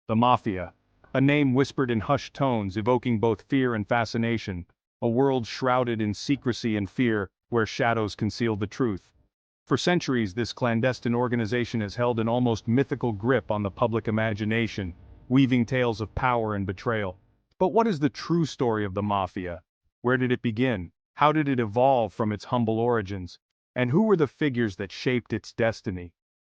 The Mafia. A name whispered in hushed tones evoking both fear and fascination. A world shrouded in secrecy and fear, where shadows conceal the truth. For centuries this clandestine organization has held an almost mythical grip on the public imagination, weaving tales of power and betrayal. But what is the true story of the Mafia? Where did it begin? How did it evolve from its humble origins? And who were the figures that shaped its destiny?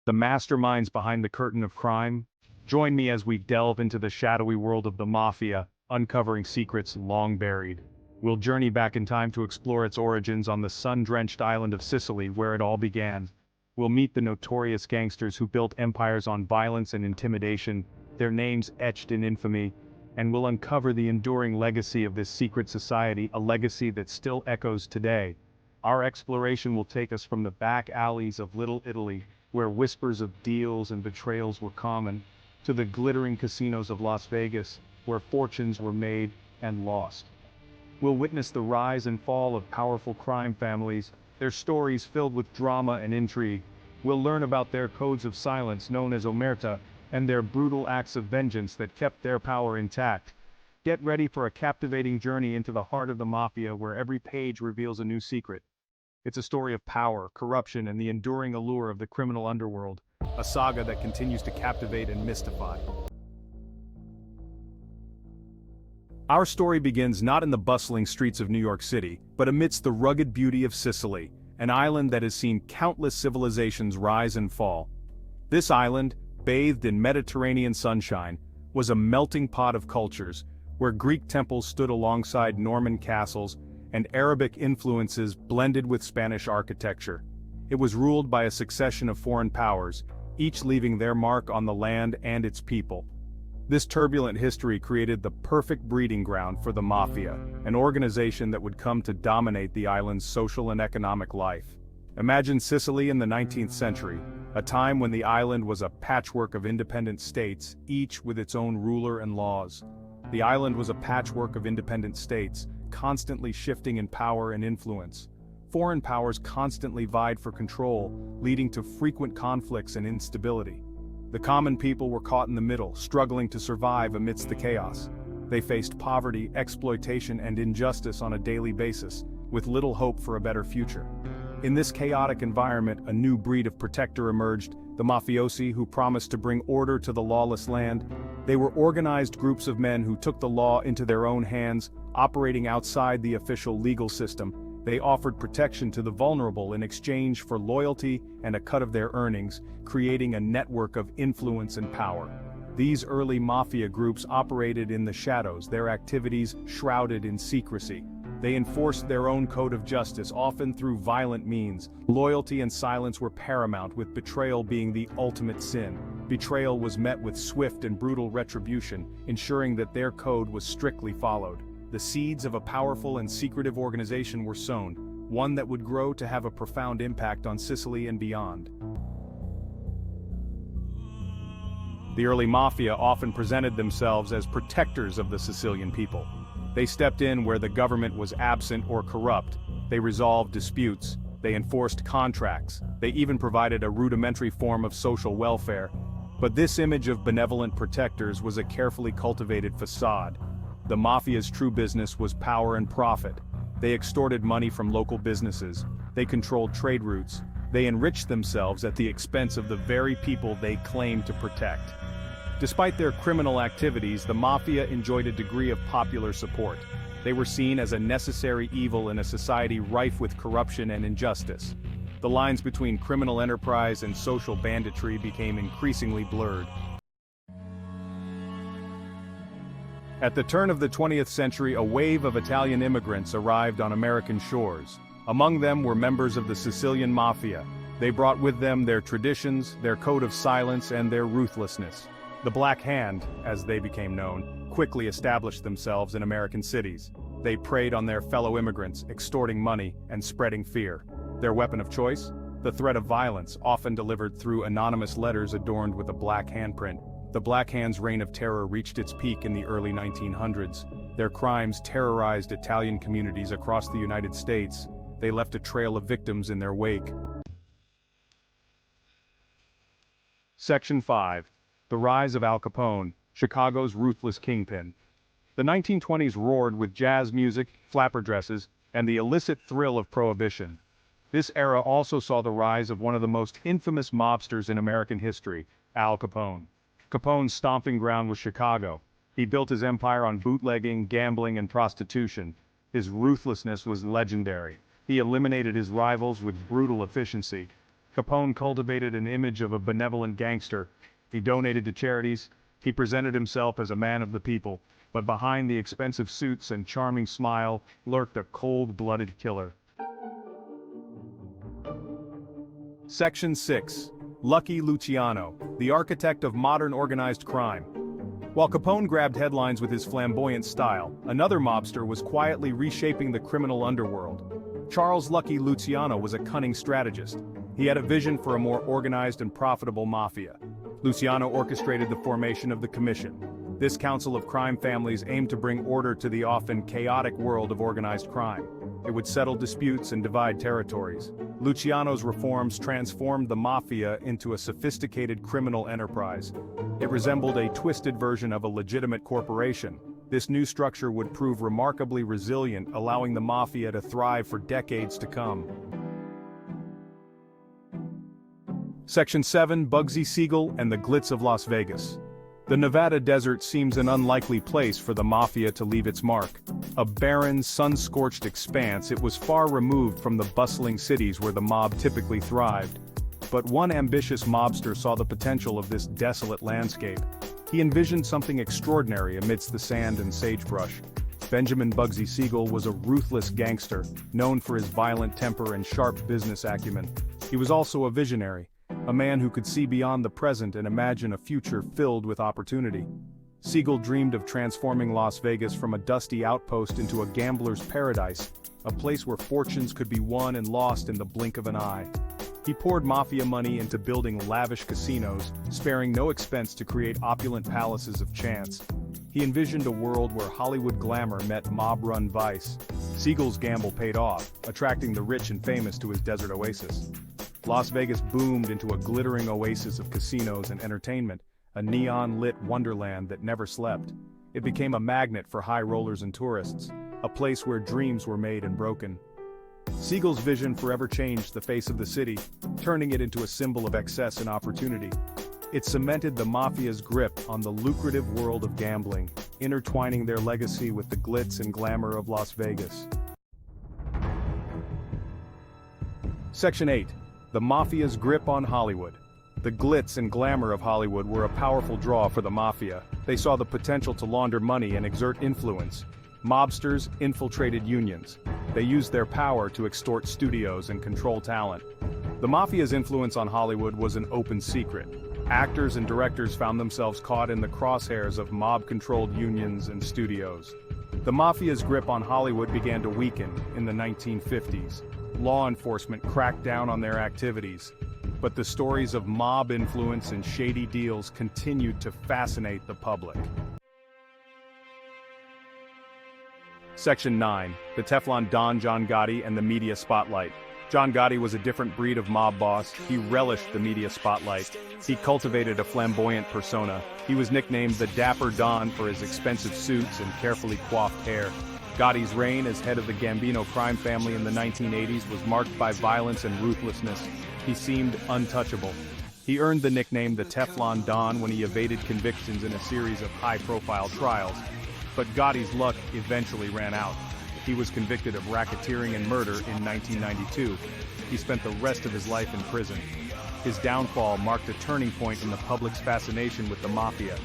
The masterminds behind the curtain of crime? Join me as we delve into the shadowy world of the Mafia, uncovering secrets long buried. We'll journey back in time to explore its origins on the sun-drenched island of Sicily where it all began. We'll meet the notorious gangsters who built empires on violence and intimidation, their names etched in infamy, and we'll uncover the enduring legacy of this secret society, a legacy that still echoes today. Our exploration will take us from the back alleys of Little Italy, where whispers of deals and betrayals were common, to the glittering casinos of Las Vegas, where fortunes were made and lost. We'll witness the rise and fall of powerful crime families, their stories filled with drama and intrigue. We'll learn about their codes of silence known as omerta, and their brutal acts of vengeance that kept their power intact. Get ready for a captivating journey into the heart of the Mafia where every page reveals a new secret. It's a story of power, corruption, and the enduring allure of the criminal underworld. A saga that continues to captivate and mystify. Our story begins not in the bustling streets of New York City, but amidst the rugged beauty of Sicily, an island that has seen countless civilizations rise and fall. This island, bathed in Mediterranean sunshine, was a melting pot of cultures, where Greek temples stood alongside Norman castles, and Arabic influences blended with Spanish architecture. It was ruled by a succession of foreign powers, each leaving their mark on the land and its people. This turbulent history created the perfect breeding ground for the Mafia, an organization that would come to dominate the island's social and economic life. Imagine Sicily in the 19th century, a time when the island was a patchwork of independent states, each with its own ruler and laws. The island was a patchwork of independent states, constantly shifting in power and influence. Foreign powers constantly vied for control, leading to frequent conflicts and instability. The common people were caught in the middle, struggling to survive amidst the chaos. They faced poverty, exploitation, and injustice on a daily basis, with little hope for a better future. In this chaotic environment, a new breed of protector emerged, the mafiosi who promised to bring order to the lawless land. They were organized groups of men who took the law into their own hands, operating outside the official legal system. They offered protection to the vulnerable in exchange for loyalty and a cut of their earnings, creating a network of influence and power. These early mafia groups operated in the shadows, their activities shrouded in secrecy. They enforced their own code of justice, often through violent means. Loyalty and silence were paramount, with betrayal being the ultimate sin. Betrayal was met with swift and brutal retribution, ensuring that their code was strictly followed. The seeds of a powerful and secretive organization were sown, one that would grow to have a profound impact on Sicily and beyond. The early mafia often presented themselves as protectors of the Sicilian people. They stepped in where the government was absent or corrupt. They resolved disputes. They enforced contracts. They even provided a rudimentary form of social welfare. But this image of benevolent protectors was a carefully cultivated facade. The mafia's true business was power and profit. They extorted money from local businesses. They controlled trade routes. They enriched themselves at the expense of the very people they claimed to protect. Despite their criminal activities, the mafia enjoyed a degree of popular support. They were seen as a necessary evil in a society rife with corruption and injustice. The lines between criminal enterprise and social banditry became increasingly blurred. At the turn of the 20th century, a wave of Italian immigrants arrived on American shores. Among them were members of the Sicilian Mafia. They brought with them their traditions, their code of silence, and their ruthlessness. The Black Hand, as they became known, quickly established themselves in American cities. They preyed on their fellow immigrants, extorting money and spreading fear. Their weapon of choice? The threat of violence, often delivered through anonymous letters adorned with a black handprint. The Black Hand's reign of terror reached its peak in the early 1900s. Their crimes terrorized Italian communities across the United States. They left a trail of victims in their wake. Section 5. The Rise of Al Capone. Chicago's ruthless kingpin. The 1920s roared with jazz music, flapper dresses, and the illicit thrill of Prohibition. This era also saw the rise of one of the most infamous mobsters in American history, Al Capone. Capone's stomping ground was Chicago. He built his empire on bootlegging, gambling, and prostitution. His ruthlessness was legendary. He eliminated his rivals with brutal efficiency. Capone cultivated an image of a benevolent gangster. He donated to charities. He presented himself as a man of the people. But behind the expensive suits and charming smile lurked a cold-blooded killer. Section 6. Lucky Luciano, the architect of modern organized crime. While Capone grabbed headlines with his flamboyant style, another mobster was quietly reshaping the criminal underworld. Charles Lucky Luciano was a cunning strategist. He had a vision for a more organized and profitable mafia. Luciano orchestrated the formation of the Commission. This council of crime families aimed to bring order to the often chaotic world of organized crime. It would settle disputes and divide territories. Luciano's reforms transformed the Mafia into a sophisticated criminal enterprise. It resembled a twisted version of a legitimate corporation. This new structure would prove remarkably resilient, allowing the Mafia to thrive for decades to come. Section 7. Bugsy Siegel and the Glitz of Las Vegas. The Nevada desert seems an unlikely place for the Mafia to leave its mark. A barren, sun-scorched expanse, it was far removed from the bustling cities where the mob typically thrived. But one ambitious mobster saw the potential of this desolate landscape. He envisioned something extraordinary amidst the sand and sagebrush. Benjamin Bugsy Siegel was a ruthless gangster, known for his violent temper and sharp business acumen. He was also a visionary, a man who could see beyond the present and imagine a future filled with opportunity. Siegel dreamed of transforming Las Vegas from a dusty outpost into a gambler's paradise, a place where fortunes could be won and lost in the blink of an eye. He poured mafia money into building lavish casinos, sparing no expense to create opulent palaces of chance. He envisioned a world where Hollywood glamour met mob-run vice. Siegel's gamble paid off, attracting the rich and famous to his desert oasis. Las Vegas boomed into a glittering oasis of casinos and entertainment, a neon-lit wonderland that never slept. It became a magnet for high rollers and tourists, a place where dreams were made and broken. Siegel's vision forever changed the face of the city, turning it into a symbol of excess and opportunity. It cemented the Mafia's grip on the lucrative world of gambling, intertwining their legacy with the glitz and glamour of Las Vegas. Section 8. The Mafia's grip on Hollywood. The glitz and glamour of Hollywood were a powerful draw for the Mafia. They saw the potential to launder money and exert influence. Mobsters infiltrated unions. They used their power to extort studios and control talent. The Mafia's influence on Hollywood was an open secret. Actors and directors found themselves caught in the crosshairs of mob-controlled unions and studios. The Mafia's grip on Hollywood began to weaken in the 1950s. Law enforcement cracked down on their activities, but the stories of mob influence and shady deals continued to fascinate the public. Section 9. The Teflon Don John Gotti and the Media Spotlight. John Gotti was a different breed of mob boss. He relished the media spotlight. He cultivated a flamboyant persona. He was nicknamed the Dapper Don for his expensive suits and carefully coiffed hair. Gotti's reign as head of the Gambino crime family in the 1980s was marked by violence and ruthlessness. He seemed untouchable. He earned the nickname the Teflon Don when he evaded convictions in a series of high-profile trials. But Gotti's luck eventually ran out. He was convicted of racketeering and murder in 1992. He spent the rest of his life in prison. His downfall marked a turning point in the public's fascination with the Mafia.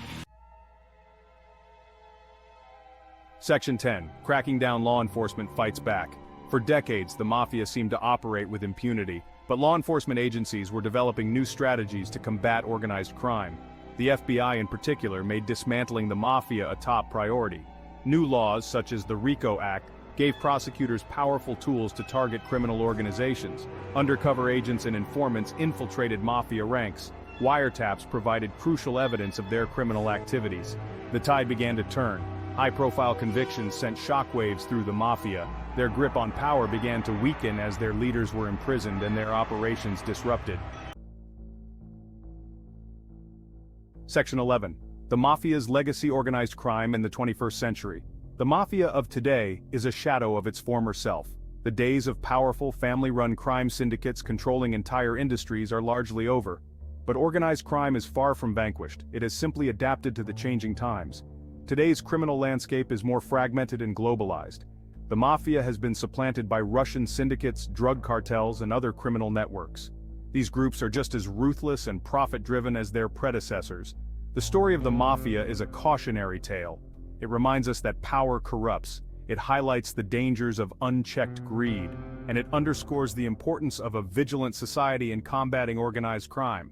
Section 10. Cracking down law enforcement fights back. For decades, the Mafia seemed to operate with impunity, but law enforcement agencies were developing new strategies to combat organized crime. The FBI in particular made dismantling the Mafia a top priority. New laws, such as the RICO Act, gave prosecutors powerful tools to target criminal organizations. Undercover agents and informants infiltrated Mafia ranks. Wiretaps provided crucial evidence of their criminal activities. The tide began to turn. High-profile convictions sent shockwaves through the Mafia. Their grip on power began to weaken as their leaders were imprisoned and their operations disrupted. Section 11. The Mafia's legacy: organized crime in the 21st century. The Mafia of today is a shadow of its former self. The days of powerful, family-run crime syndicates controlling entire industries are largely over. But organized crime is far from vanquished. It has simply adapted to the changing times. Today's criminal landscape is more fragmented and globalized. The Mafia has been supplanted by Russian syndicates, drug cartels, and other criminal networks. These groups are just as ruthless and profit-driven as their predecessors. The story of the Mafia is a cautionary tale. It reminds us that power corrupts, it highlights the dangers of unchecked greed, and it underscores the importance of a vigilant society in combating organized crime.